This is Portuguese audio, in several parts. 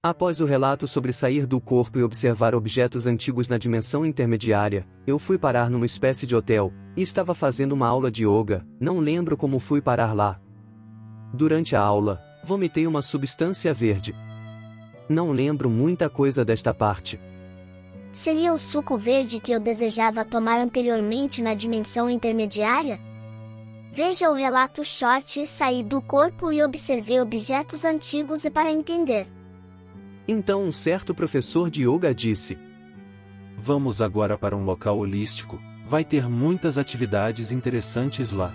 Após o relato sobre sair do corpo e observar objetos antigos na dimensão intermediária, eu fui parar numa espécie de hotel, e estava fazendo uma aula de yoga, não lembro como fui parar lá. Durante a aula, vomitei uma substância verde. Não lembro muita coisa desta parte. Seria o suco verde que eu desejava tomar anteriormente na dimensão intermediária? Veja o relato short Saí do corpo e observei objetos antigos e para entender. Então um certo professor de yoga disse: Vamos agora para um local holístico, vai ter muitas atividades interessantes lá.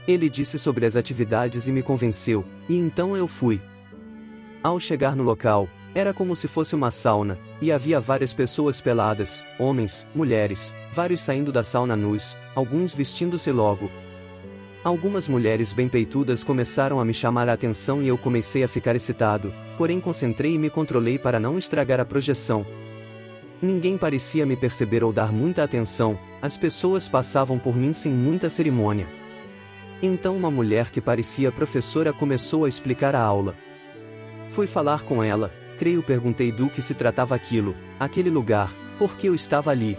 Ele disse sobre as atividades e me convenceu, e então eu fui. Ao chegar no local, era como se fosse uma sauna, e havia várias pessoas peladas, homens, mulheres, vários saindo da sauna nus, alguns vestindo-se logo. Algumas mulheres bem peitudas começaram a me chamar a atenção e eu comecei a ficar excitado, porém concentrei e me controlei para não estragar a projeção. Ninguém parecia me perceber ou dar muita atenção, as pessoas passavam por mim sem muita cerimônia. Então uma mulher que parecia professora começou a explicar a aula. Fui falar com ela, perguntei do que se tratava aquele lugar, por que eu estava ali.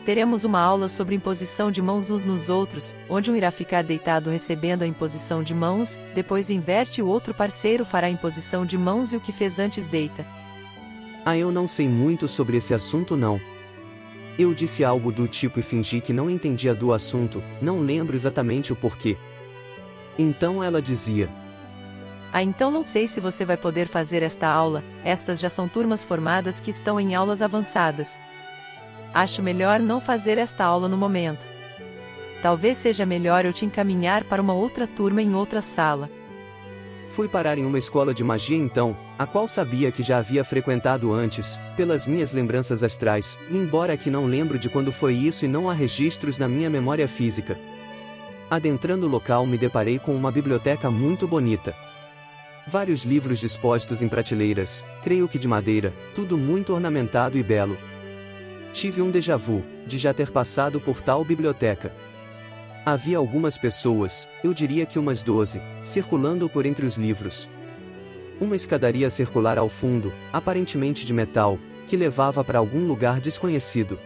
Teremos uma aula sobre imposição de mãos uns nos outros, onde um irá ficar deitado recebendo a imposição de mãos, depois inverte e o outro parceiro fará a imposição de mãos e o que fez antes deita. Eu não sei muito sobre esse assunto não. Eu disse algo do tipo e fingi que não entendia do assunto, não lembro exatamente o porquê. Então ela dizia: então não sei se você vai poder fazer esta aula, estas já são turmas formadas que estão em aulas avançadas. Acho melhor não fazer esta aula no momento. Talvez seja melhor eu te encaminhar para uma outra turma em outra sala. Fui parar em uma escola de magia então, a qual sabia que já havia frequentado antes, pelas minhas lembranças astrais, embora aqui não lembro de quando foi isso e não há registros na minha memória física. Adentrando o local me deparei com uma biblioteca muito bonita. Vários livros dispostos em prateleiras, creio que de madeira, tudo muito ornamentado e belo. Tive um déjà vu, de já ter passado por tal biblioteca. Havia algumas pessoas, eu diria que umas 12, circulando por entre os livros. Uma escadaria circular ao fundo, aparentemente de metal, que levava para algum lugar desconhecido.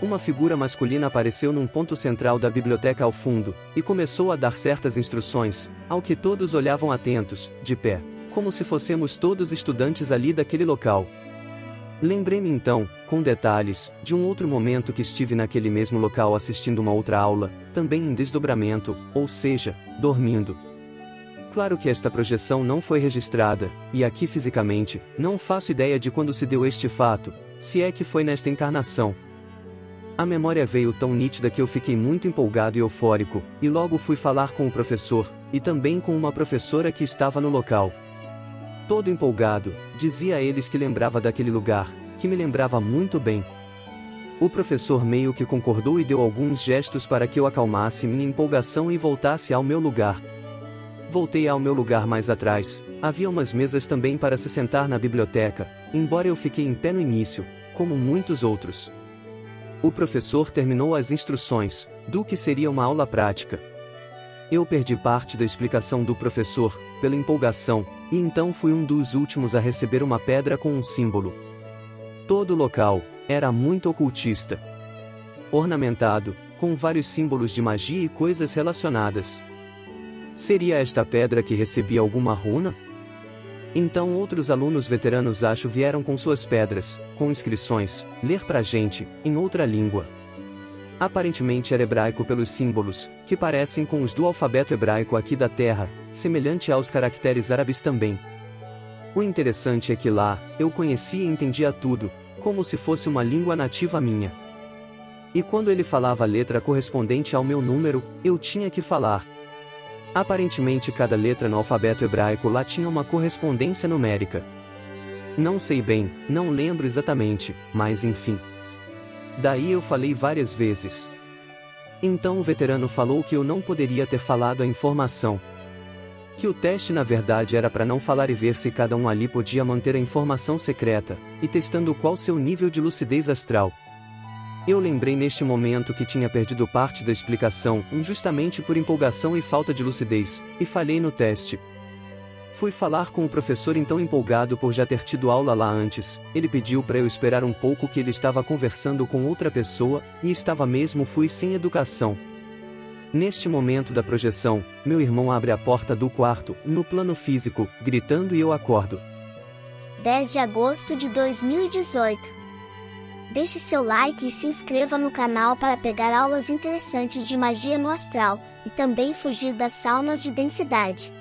Uma figura masculina apareceu num ponto central da biblioteca ao fundo, e começou a dar certas instruções, ao que todos olhavam atentos, de pé, como se fôssemos todos estudantes ali daquele local. Lembrei-me então, com detalhes, de um outro momento que estive naquele mesmo local assistindo uma outra aula, também em desdobramento, ou seja, dormindo. Claro que esta projeção não foi registrada, e aqui fisicamente, não faço ideia de quando se deu este fato, se é que foi nesta encarnação. A memória veio tão nítida que eu fiquei muito empolgado e eufórico, e logo fui falar com o professor, e também com uma professora que estava no local. Todo empolgado, dizia a eles que lembrava daquele lugar, que me lembrava muito bem. O professor meio que concordou e deu alguns gestos para que eu acalmasse minha empolgação e voltasse ao meu lugar. Voltei ao meu lugar mais atrás, havia umas mesas também para se sentar na biblioteca, embora eu fiquei em pé no início, como muitos outros. O professor terminou as instruções, do que seria uma aula prática. Eu perdi parte da explicação do professor, pela empolgação, e então fui um dos últimos a receber uma pedra com um símbolo. Todo o local era muito ocultista. Ornamentado, com vários símbolos de magia e coisas relacionadas. Seria esta pedra que recebia alguma runa? Então outros alunos veteranos acho vieram com suas pedras, com inscrições, ler pra gente, em outra língua. Aparentemente era hebraico pelos símbolos, que parecem com os do alfabeto hebraico aqui da Terra, semelhante aos caracteres árabes também. O interessante é que lá, eu conhecia e entendia tudo, como se fosse uma língua nativa minha. E quando ele falava a letra correspondente ao meu número, eu tinha que falar. Aparentemente cada letra no alfabeto hebraico lá tinha uma correspondência numérica. Não sei bem, não lembro exatamente, mas enfim. Daí eu falei várias vezes. Então o veterano falou que eu não poderia ter falado a informação. Que o teste na verdade era para não falar e ver se cada um ali podia manter a informação secreta, e testando qual seu nível de lucidez astral. Eu lembrei neste momento que tinha perdido parte da explicação, justamente por empolgação e falta de lucidez, e falhei no teste. Fui falar com o professor então empolgado por já ter tido aula lá antes. Ele pediu para eu esperar um pouco que ele estava conversando com outra pessoa, e estava mesmo fui sem educação. Neste momento da projeção, meu irmão abre a porta do quarto, no plano físico, gritando e eu acordo. 10 de agosto de 2018. Deixe seu like e se inscreva no canal para pegar aulas interessantes de magia no astral, e também fugir das saunas de densidade.